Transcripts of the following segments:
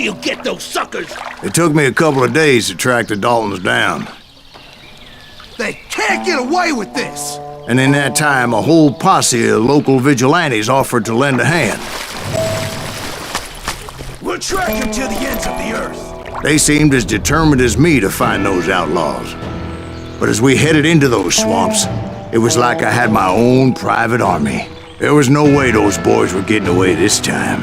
you get those suckers? It took me a couple of days to track the Daltons down. They can't get away with this! And in that time, a whole posse of local vigilantes offered to lend a hand. We'll track them to the ends of the earth. They seemed as determined as me to find those outlaws. But as we headed into those swamps, it was like I had my own private army. There was no way those boys were getting away this time.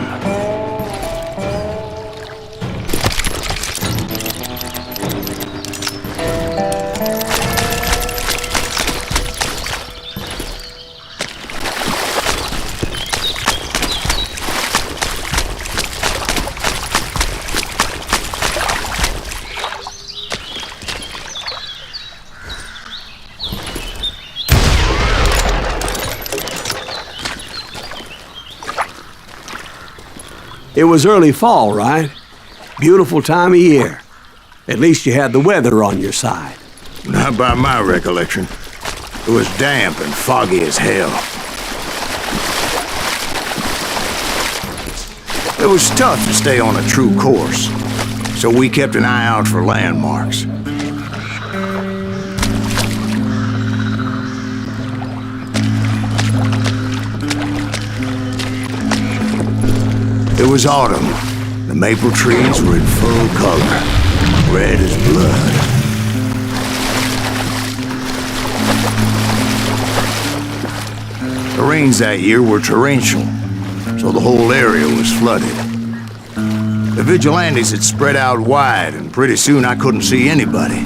It was early fall, right? Beautiful time of year. At least you had the weather on your side. Not by my recollection. It was damp and foggy as hell. It was tough to stay on a true course, so we kept an eye out for landmarks. It was autumn. The maple trees were in full color, red as blood. The rains that year were torrential, so the whole area was flooded. The vigilantes had spread out wide, and pretty soon I couldn't see anybody.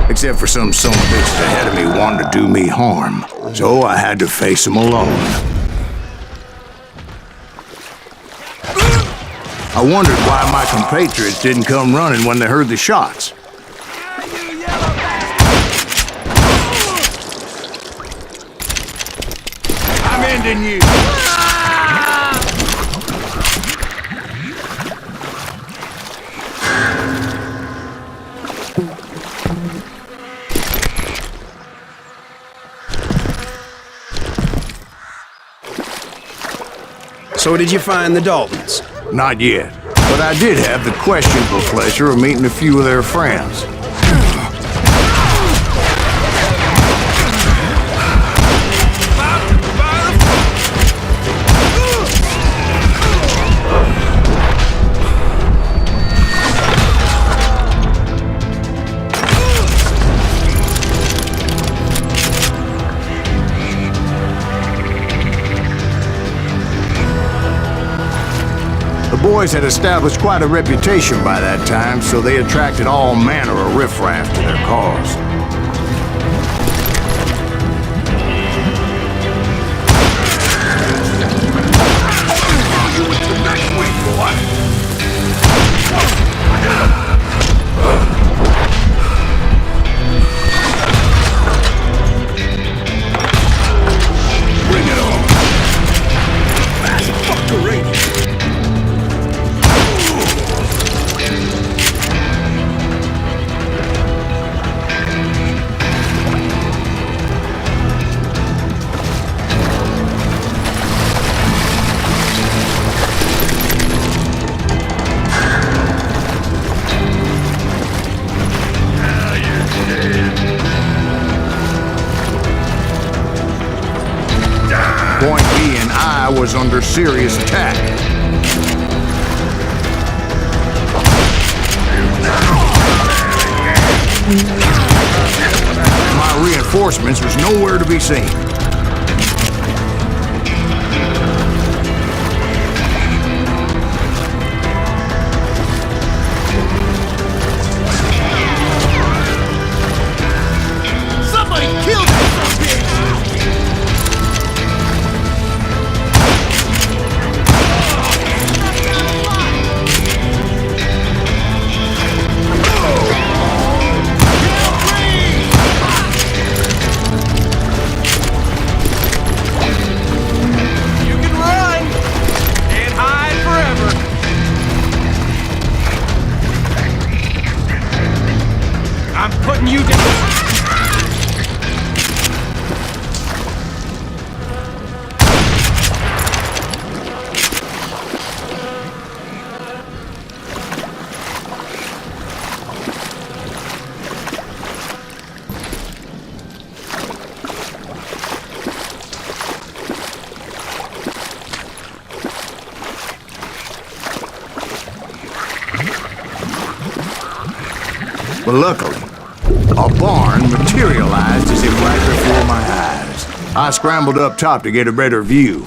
Except for some son of bitches ahead of me wanted to do me harm. So I had to face them alone. I wondered why my compatriots didn't come running when they heard the shots. I'm ending you! So did you find the Daltons? Not yet, but I did have the questionable pleasure of meeting a few of their friends. The boys had established quite a reputation by that time, so they attracted all manner of riffraff to their cause. Bring it on! Fast fucker radio! Point being, I was under serious attack. My reinforcements was nowhere to be seen. Somebody killed that bitch! But luckily, a barn materialized as if right before my eyes. I scrambled up top to get a better view.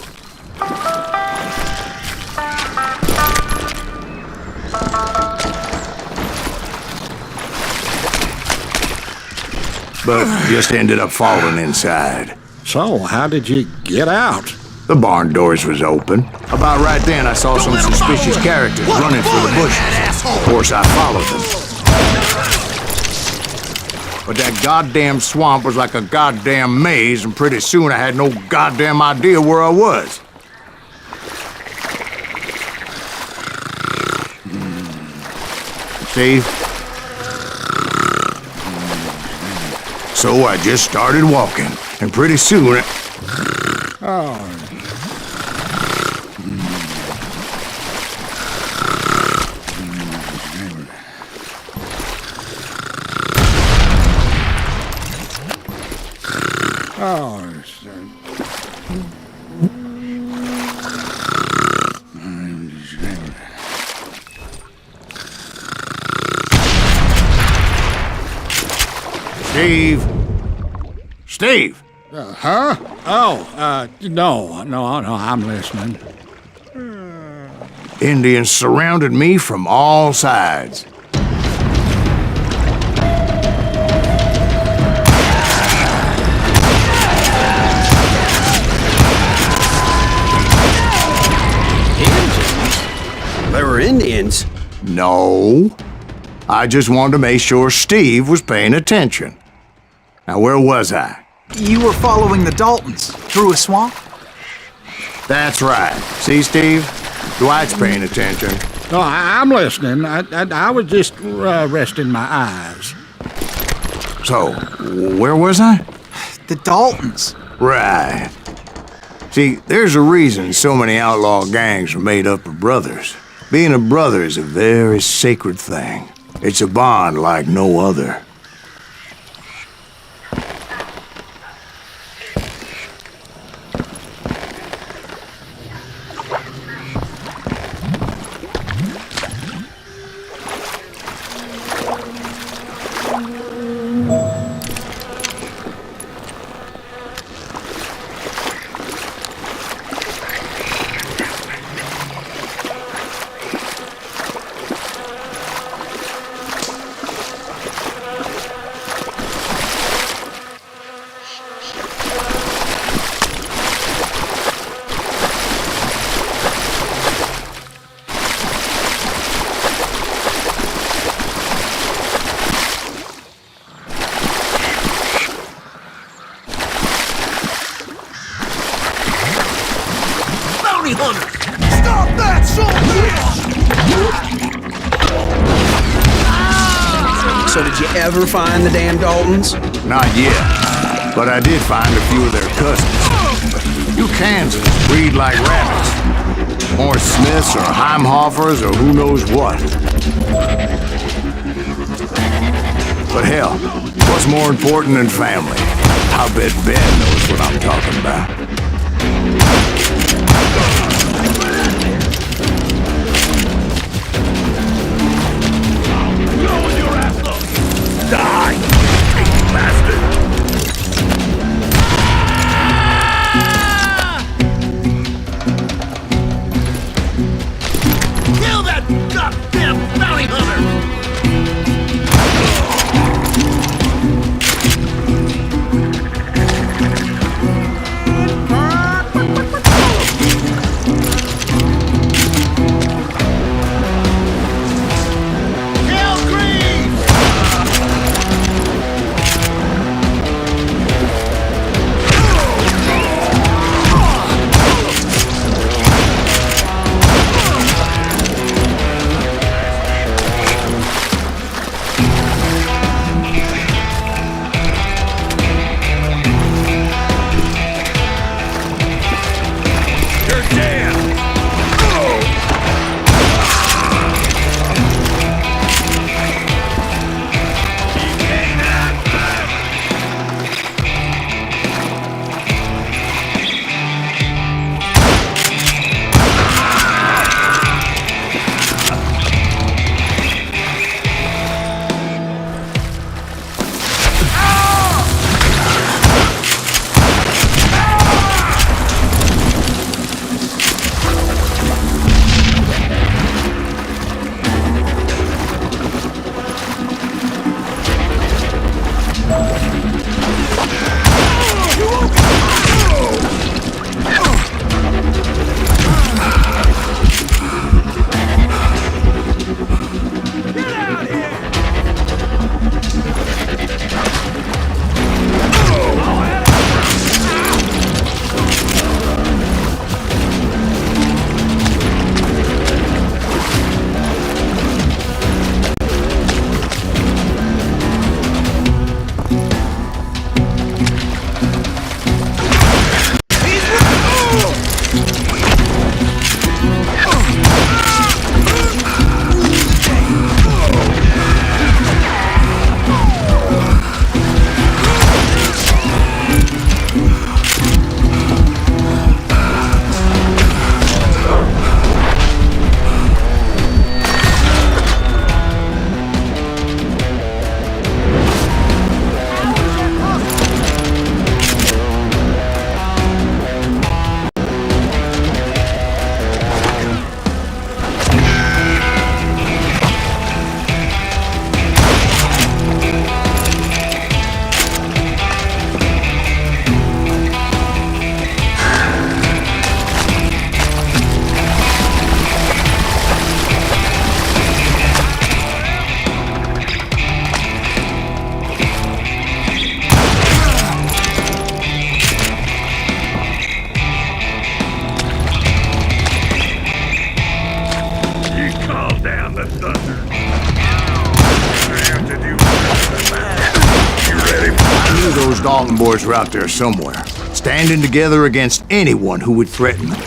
But just ended up falling inside. So, how did you get out? The barn doors was open. About right then, I saw some suspicious characters running for the bushes. Of course, I followed them. But that goddamn swamp was like a goddamn maze, and pretty soon I had no goddamn idea where I was. Steve? So I just started walking, and pretty soon... Steve? Steve! Huh? Oh, no, I'm listening. Indians surrounded me from all sides. There were Indians. No. I just wanted to make sure Steve was paying attention. Now, where was I? You were following the Daltons through a swamp? That's right. See, Steve? Dwight's paying attention. No, I'm listening. I was just resting my eyes. So, where was I? The Daltons. Right. See, there's a reason so many outlaw gangs are made up of brothers. Being a brother is a very sacred thing. It's a bond like no other. Stop that, So did you ever find the damn Daltons? Not yet, but I did find a few of their cousins. You Kansans breed like rabbits. More Smiths or Heimhoffers or who knows what. But hell, what's more important than family? I bet Ben knows what I'm talking about. Die, you bastard! Kill that goddamn bounty hunter! those Dalton boys were out there somewhere, standing together against anyone who would threaten them.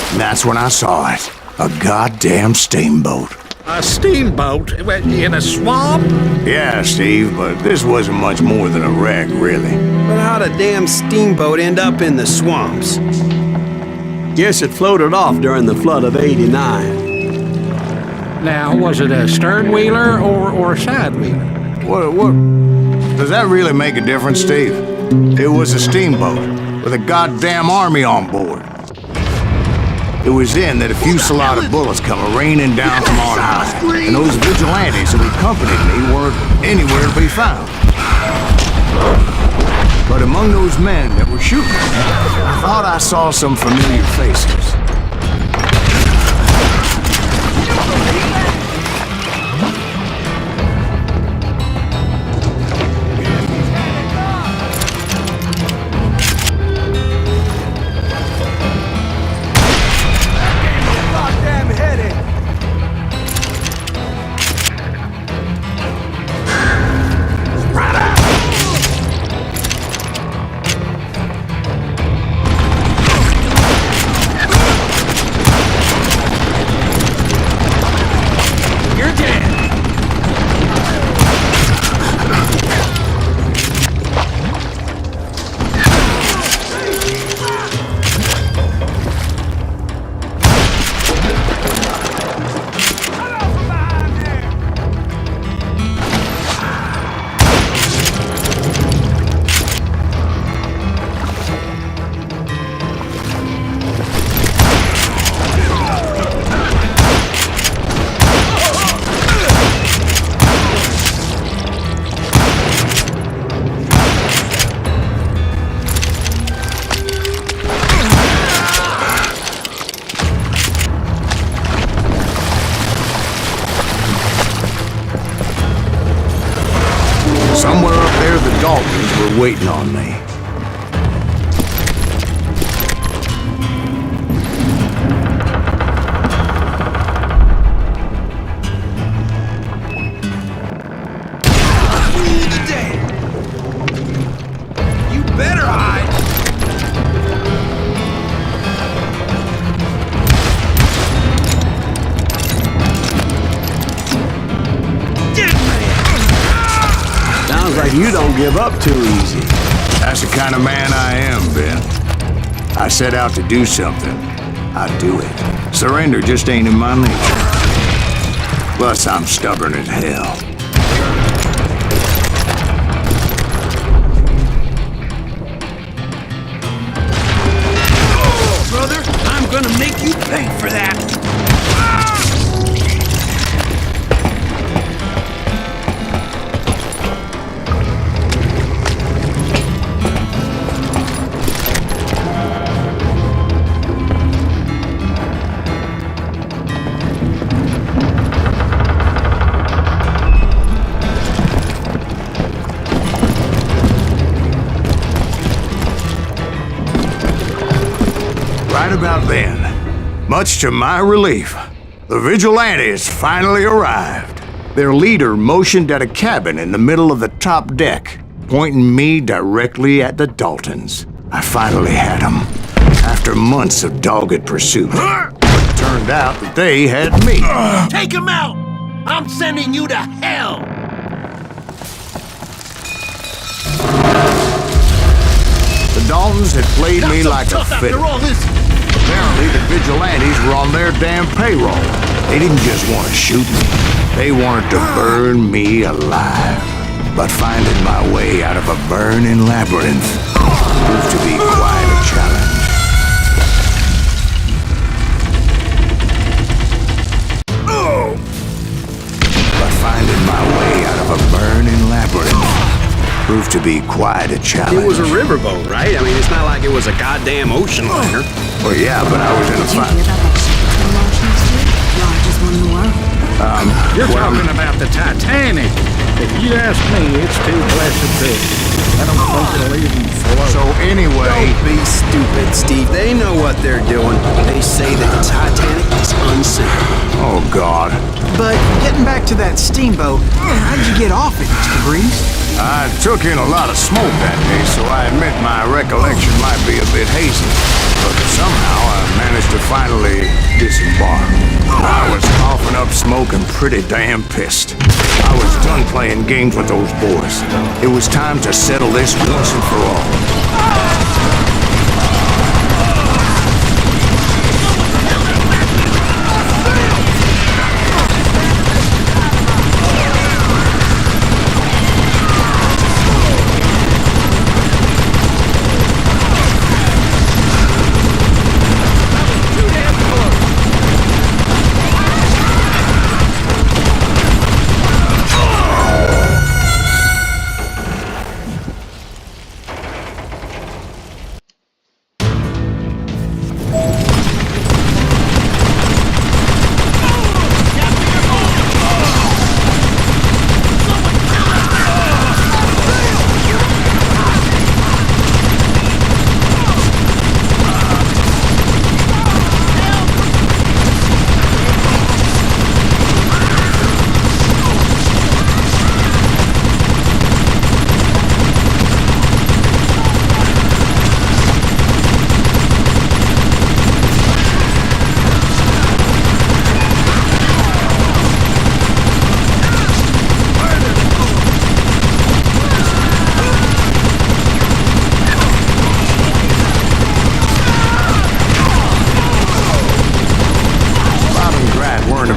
And that's when I saw it. A goddamn steamboat. A steamboat in a swamp? Yeah, Steve, but this wasn't much more than a wreck, really. But how'd a damn steamboat end up in the swamps? Guess it floated off during the flood of '89. Now, was it a stern wheeler or a side wheeler? What? Does that really make a difference, Steve? It was a steamboat with a goddamn army on board. It was then that a fusillade of bullets come raining down from on high, and those vigilantes who accompanied me weren't anywhere to be found. But among those men that were shooting, I thought I saw some familiar faces. Somewhere up there, the Daltons were waiting on me. You better hide! Sounds like you don't give up too easy. That's the kind of man I am, Ben. I set out to do something. I do it. Surrender just ain't in my nature. Plus, I'm stubborn as hell. Brother, I'm gonna make you pay for that! Right about then, much to my relief, the vigilantes finally arrived. Their leader motioned at a cabin in the middle of the top deck, pointing me directly at the Daltons. I finally had them, after months of dogged pursuit. It turned out that they had me. Take him out! I'm sending you to hell! The Daltons had played me like a fiddle. After all this. Apparently, the vigilantes were on their damn payroll. They didn't just want to shoot me. They wanted to burn me alive. But finding my way out of a burning labyrinth proved to be quite a challenge. But finding my way out of a burning labyrinth proved to be be quite a challenge. It was a riverboat, right? I mean, it's not like it was a goddamn ocean liner. Well, yeah, but I was in a Did you fight. hear about that ship that's been launched next year? Largest one in the world. You're talking about the Titanic. If you ask me, it's too blessed big. I don't think it'll even float. So anyway, Don't be stupid, Steve. They know what they're doing. They say that the Titanic is unsinkable. oh God, But getting back to that steamboat, how'd you get off it, Mr. Grease? I took in a lot of smoke that day, so I admit my recollection might be a bit hazy. But somehow I managed to finally disembark. I was coughing up smoke and pretty damn pissed. I was done playing games with those boys. It was time to settle this once and for all.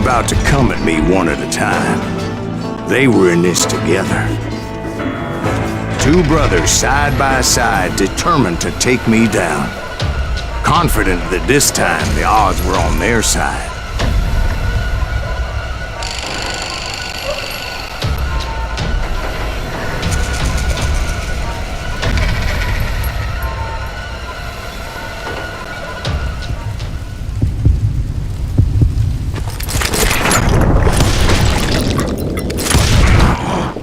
About to come at me one at a time. They were in this together. Two brothers side by side, determined to take me down. Confident that this time the odds were on their side.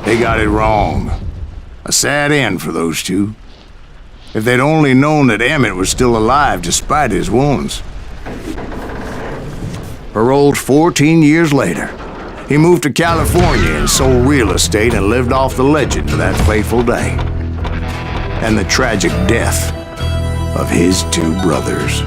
They got it wrong. A sad end for those two. If they'd only known that Emmett was still alive despite his wounds. Paroled 14 years later, he moved to California and sold real estate and lived off the legend of that fateful day. And the tragic death of his two brothers.